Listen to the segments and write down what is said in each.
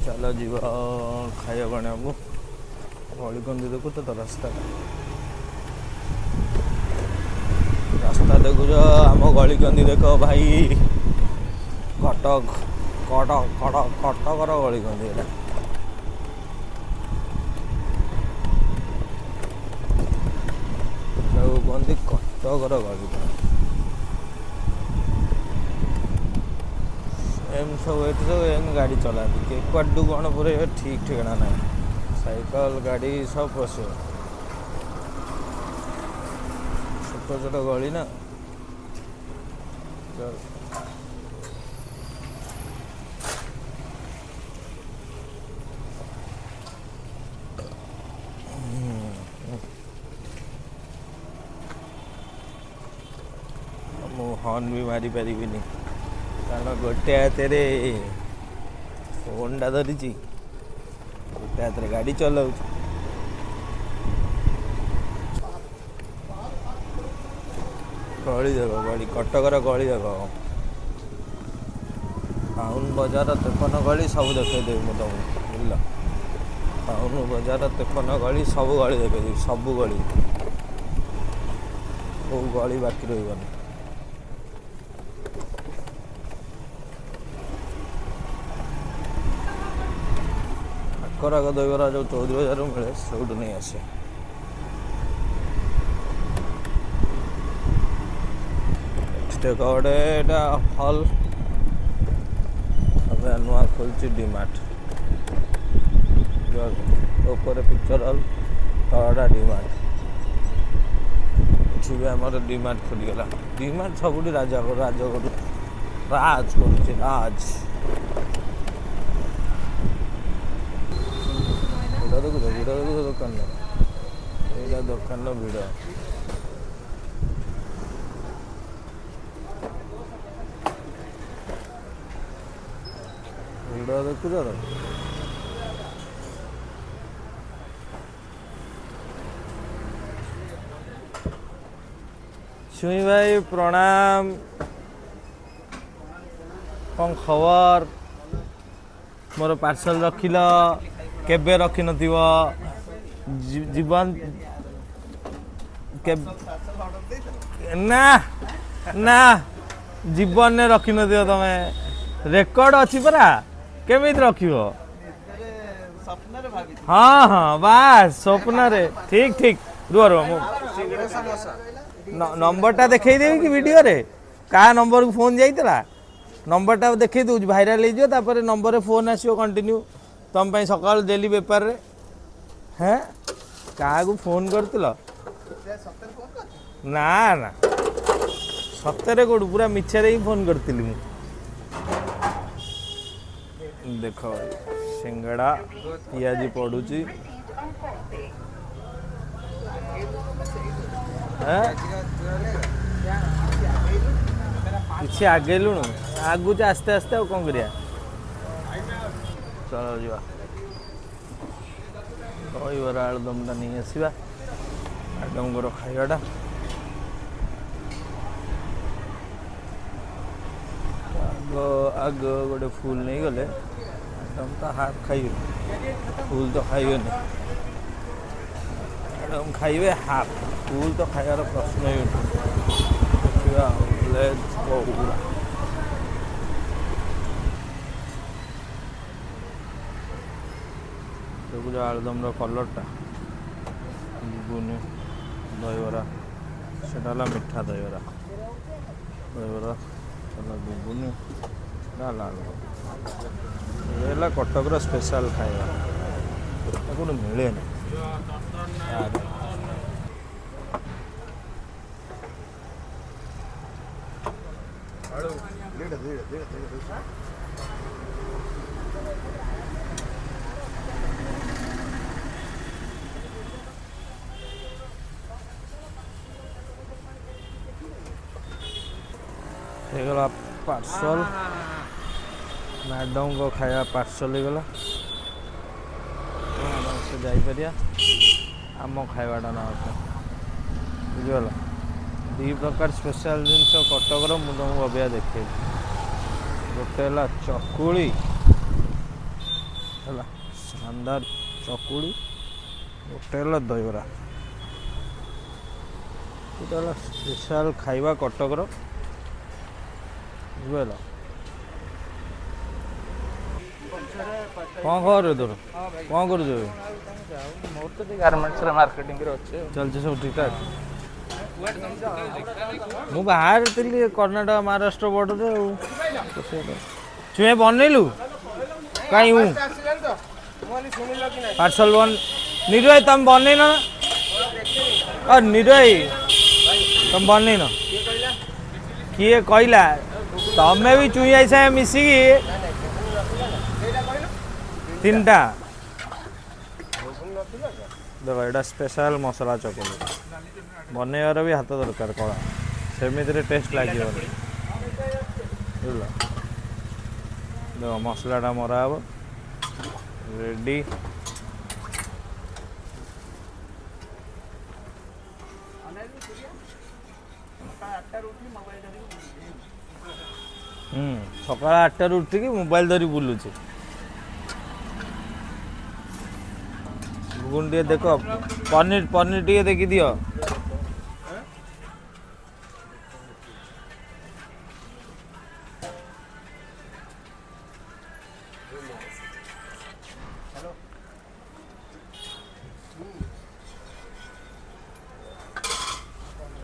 चलो जीव खाया बना को गली कंदी देखु तो रास्ता रास्ता देखुच आम गली कंदी देख भाई कटक कटक कटक कटकर गली कंदी एटा कहते कटकर गली एम सब ये सब एम गाड़ी चलाती कुआडू कौन पूरे ठीक ठिकाना ना साइकिल गाड़ी सब पशे छोट छोट गली ना हॉर्न भी मारी पारि कारण गोटे हाथ फोन टा धरी गोटे हाथ गाड़ी चलाऊ गली देख गली कटकर गली देख टाउन बजार 53 गली सब देखेदेवी मुझे तुमको बुझल टाउन बजार 53 गली सब गली देखेदेवी सब गली को गली बाकी रही कराग दहीबरा जो 14,000 मिले सब नहीं आसे गोटे हल नुआ खोल डीमार्ट ऊपर पिक्चर हल तलटा डीमार्ट भी आम डीमार्ट खोलीगला डीमार्ट सब राज राज कर राज देखो दुकान ये दुकान भिड़ भिड़ देखुच छुई भाई प्रणाम कौन खबर मोर पार्सल रखिल केबे रखी नथिव जीवन के ना ना जीवन ने रखी नथिव तमे रेकर्ड अच्छी परा केमित रखिव हाँ हाँ बस स्वप्न रे ठीक ठीक रुह रुह नंबर टा देखई देबी कि वीडियो रे का नंबर को फोन जाइतला नंबर टा देखई दउ वायरल हो तापर नंबर रे फोन आसीओ कंटिन्यू तुम पे सकाल डेली बेपार रे हैं क्या फोन करतिल ना ना सतरे कोड पूरा मिछरे ही फोन करती मु देख सिंगड़ा पियाजी पड़ुची किसी आगेलुणु आगुच आस्ते आस्ते आ कौन करिया चलो जी दहीबरा आलुदमटा नहीं आसवा मैडम खाइबाटा आग गोटे फुल नहीं गले मैडम तो हाफ खाइबे फुल तो खाइबे मैडम खाइबे हाफ फुल तो खाइबार प्रश्न ही देखा देखो आलुदम कलरटा बुनी दहीबरा से मिठा दहीबरा दहीबरा बुनी आलुदम कटकर स्पेशल खाଇବା कौन मिले गला पार्सल मैडम को खाया पार्सल गला से जापर आम खावाटा ना बुझीगल दी प्रकार स्पेशल जिनस कटकर मुझे तुमको अबिया देखे गोटे चकुली अंधार चकुड़ी होटेल दहीबरा ये स्पेशल खाइबा कटकर बुझल कौन खबर तोर कौन कर मोर तो गारमेंट्स मार्केटिंग चलছে सब ठीक ठाक मु बाहर थी कर्णाटक महाराष्ट्र बॉर्डर छुए बनइलु कहीं हूँ पार्सल बन निर्भय तुम बनई ना निर्भय तुम बनई न किए कहला तमें भी चुई ऐसा मिसिकी तीन टा देख यहाँ स्पेशल मसला चकली बनइबार भी हाथ दरकार कला सेमिति टेस्ट लगे बुझल देख मसलाटा मरा हे रेडी सकाल 8 उठिकी मोबाइल धरी बुलूची गुण टे देख पनीर पनीर टे देखी दियो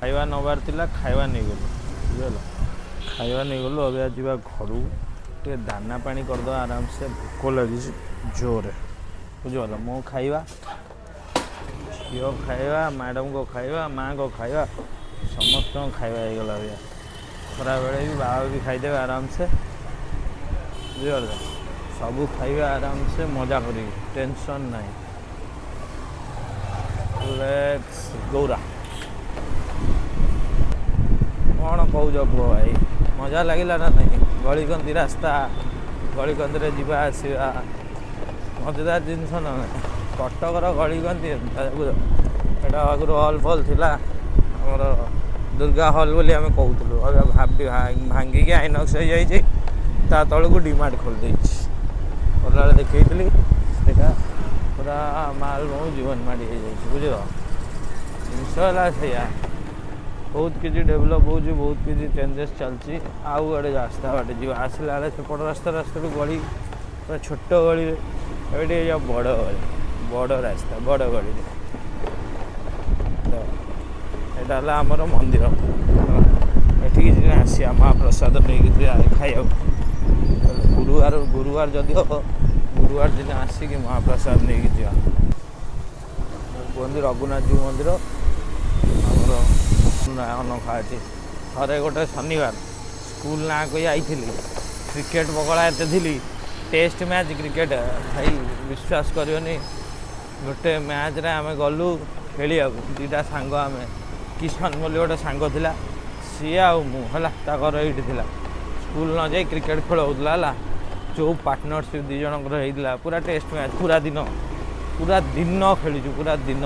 खाइबा नबार थिला खाइबा नहीं गलु बुझल खाइबा नहीं गलु अब जा घर टे दाना पानी करद आराम से भोक लगी जोरे बुझल मो खाइबा झील खाइबा मैडम को खाइबा माँ को खाइबा समस्त खाइबा हो गला भैया खरा बेले भी बाबा भी खाईदे आराम से बुझल सब खाइबा आराम से मजा करी टेंशन नहीं लेट्स गौरा कौन कौच कह भाई मजा लगिला ना नहीं गलीकंदी रास्ता गलीकंदी जीवा आसवा मजेदार जिनस ना कटकर गलीकंदी एटा आगु हल फल थिला हमर दुर्गा हल बोली आम कहूलु भांगिकी आइनक्स हो जाइए ता तलू डिमार्ट खोल गला देखी सेटा पूरा माल मो जीवन माड़ी बुझ जिनस है बहुत किसी डेभलप हो बहुत किसी चेंजेस चलती आउ गए रास्ता बाटे जी आसला सेपट रास्ता रास्ता गली पूरा छोट गली ये बड़ बड़ रास्ता बड़ गली यहाँ आमर मंदिर ये आसिया महाप्रसाद नहीं खाइबा गुरुवार गुरुवार जदि गुरुवार दिन आसिक महाप्रसाद नहीं जा कहते रघुनाथ जी मंदिर आमर अनखा अच्छी थे गोटे शनिवार स्कूल ना कही आई क्रिकेट पकड़ा एत थी टेस्ट मैच क्रिकेट भाई विश्वास करनी गोटे मैच रे आम गलु खेल दीटा सांग आम किशन बोली गोटे सांग थिला सी आर ये स्कूल न जाए क्रिकेट खेल होता जो पार्टनरशिप दी जनकर पूरा टेस्ट मैच पूरा दिन खेलु पूरा दिन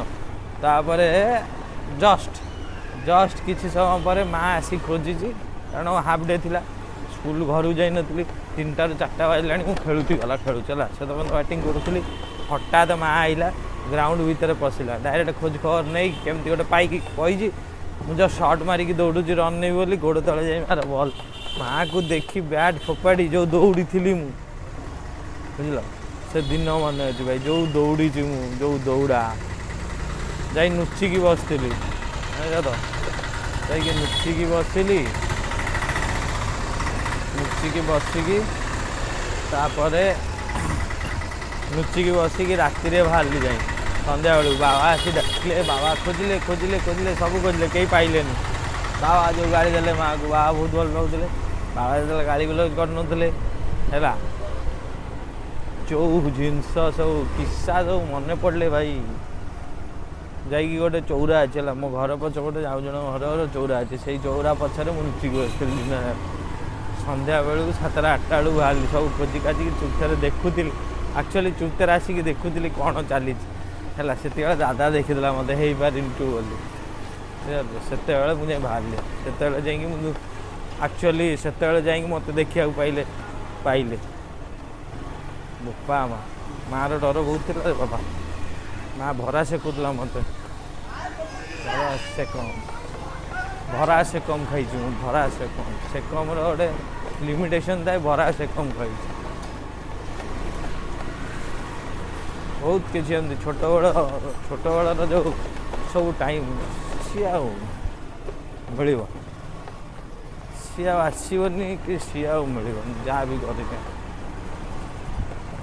तापर जस्ट जस्ट किसी समय पर माँ आसी खोजी कारण हाफ डे थिला स्कूल घर जाई नी 3टा ରୁ 4ଟା बाजला खेलुती गला खेलुला से तो बैटिंग करूली हठात माँ आइला ग्राउंड भितर पशिला डायरेक्ट खोज खबर नहीं केमती गोटे पाई कही मुझे शॉट मारिकी दौड़ुची रन नहीं बोली गोड़ तले जाए मार बॉल माँ को देखी बैट फोपाड़ी जो दौड़ी थी बुझल से दिन मन अच्छे भाई जो दौड़ी जो दौड़ा जा नुचिकी बसती तो जाइए नुचिकी बसिकी तापर नुचिकी बसिकी राति बाहर जाए संध्या बेलू बाबा आसी डाकिले बाबा खोजिले खोजिले खोजिले सब खोजिले कहीं पाइले बाबा जो गाड़ी देले माँ को बाबा बहुत भल पाते बाबा जो गाड़ी गुलज कर है जो जिनस सब किस्सा सब मन पड़े भाई जाइए गोटे चौरा अच्छे मो घर पछपटे आउ जन घर चौरा अच्छे से चौरा पछरे मुझे लुचिकी बसती दिन संध्या बेलू 7टा 8टा बेलू बाहर सब खोजी काजिकी चुपचार देखुली एक्चुअली चुपचार आसिक देखुली कौन चली है दादा देखीला मत हो पारिन टू बोली से मुझे बाहर से एक्चुअली से मत देखा पाइले बोपा ମାଆର ଡର ବହୁତ ଥିଲା ରେ ବାବା। ମା ଭରା ସେକୁଥିଲା ମୋତେ। ଭରା ସେକମ ଭରା ସେକମ ଖାଇଛି ମୁଁ। ଭରା ସେକମ ସେକମର ଗୋଟେ ଲିମିଟେସନ୍ ଥାଏ। ଭରା ସେକମ ଖାଇଛି ବହୁତ କିଛି। ଏମିତି ଛୋଟବେଳର ଯେଉଁ ସବୁ ଟାଇମ୍ ସିଏ ଆଉ ମିଳିବ, ସିଏ ଆଉ ଆସିବନି କି ସିଏ ଆଉ ମିଳିବନି। ଯାହା ବି କରିବେ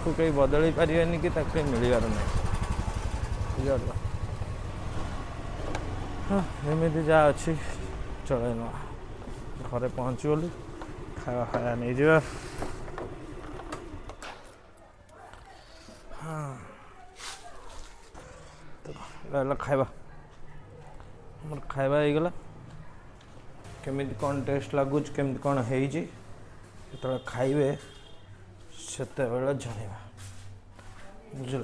ତାକୁ କେହି ବଦଳେଇ ପାରିବେନି କି ତାକୁ କେହି ମିଳିବାର ନାହିଁ। ବୁଝିପାରିଲ? ହଁ ଏମିତି ଯାହା ଅଛି ଚଳେଇ ନେବା। ଘରେ ପହଞ୍ଚିଗଲୁ, ଖାଇବା ଖାଇବା ନେଇଯିବା। ହଁ ରହିଲା ଖାଇବା। ଆମର ଖାଇବା ହେଇଗଲା। କେମିତି କ'ଣ ଟେଷ୍ଟ ଲାଗୁଛି, କେମିତି କ'ଣ ହେଇଛି, ଯେତେବେଳେ ଖାଇବେ ସେତେବେଳେ ଜାଣିବା। ବୁଝିଲ?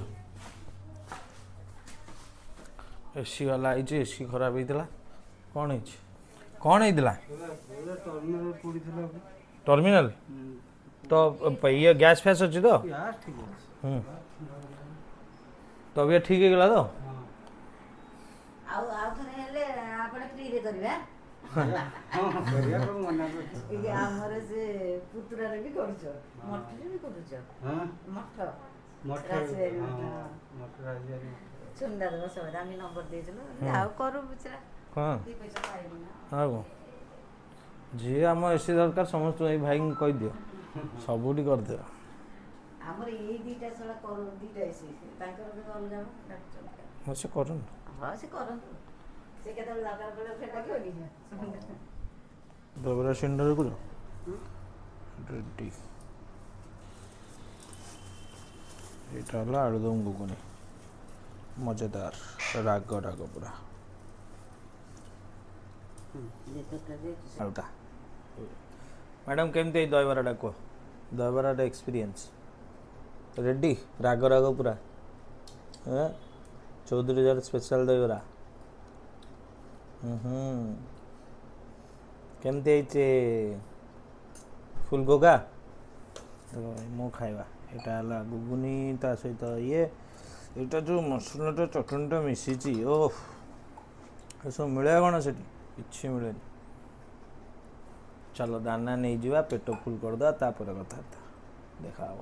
ଏସି ବାଲା ଆଇଛି, ଏସି ଖରାପ ହେଇଥିଲା। କ'ଣ ହେଇଛି? କ'ଣ ହେଇଥିଲା? ଟର୍ମିନାଲ ତ ଇଏ ଗ୍ୟାସ୍ ଫ୍ୟାସ୍ ଅଛି ତ? ତ ଏବେ ଠିକ୍ ହେଇଗଲା ତ? ଆଉ ଥରେ ହେଲେ ଆପଣ ଫ୍ରିରେ କରିବେ। ଆମର ସେ ପୁତୁରାରେ ବି କରୁଛ, ମଠରେ ବି କରୁଛ। ସୁନ୍ଦର ବସ ଆମେ ନମ୍ବର ଦେଇଥିଲୁ ଆଉ କରୁ ବୁଚରା। ହଁ ଆଉ ଯିଏ ଆମ ଏସି ଦରକାର ସମସ୍ତଙ୍କୁ ଏଇ ଭାଇଙ୍କୁ କହିଦିଅ, ସବୁଠି କରିଦିଅ। ଆମର ଏଇ ଦିଟା ସଳା କରୁ, ଦିଟା ଏସି ତାଙ୍କର ବି ଅଲଗା ଡାକୁଛନ୍ତି। ହଁ ସେ କରନ୍ତୁ। ହଁ ସେ କରନ୍ତୁ, ସେ କେତେବେଳେ ଦରକାର ପଡ଼ିବ ଫେର ଡାକିବ କି? ଦବରା ସିଲିଣ୍ଡର କର ରେଡ଼ି। ଏଇଟା ହେଲା ଆଳୁଦମ ଘୁଗୁନି, ମଜାଦାର, ରାଗ ରାଗ ପୁରା। ହାଲକା। ମ୍ୟାଡ଼ାମ୍ କେମିତି ଏଇ ଦହିବରାଟା କୁହ? ଦହିବରାଟା ଏକ୍ସପିରିଏନ୍ସ ରେଡ଼ି, ରାଗ ରାଗ ପୁରା। ଚୌଧୁରୀ ଜାର ସ୍ପେଶାଲ ଦହିବରା। କେମିତି ହେଇଛି? ଫୁଲଗୋଗା ମୁଁ ଖାଇବା। ଏଇଟା ହେଲା ଘୁଗୁନି, ତା ସହିତ ଇଏ, ଏଇଟା ଯେଉଁ ମସଲାଟା ଚଟଣିଟା ମିଶିଛି, ଓଃ ଏସବୁ ମିଳେ କ'ଣ ସେଠି? କିଛି ମିଳେନି। ଚାଲ ଦାନା ନେଇଯିବା, ପେଟ ଫୁଲ କରିଦେବା, ତାପରେ କଥାବାର୍ତ୍ତା ଦେଖା ହେବ।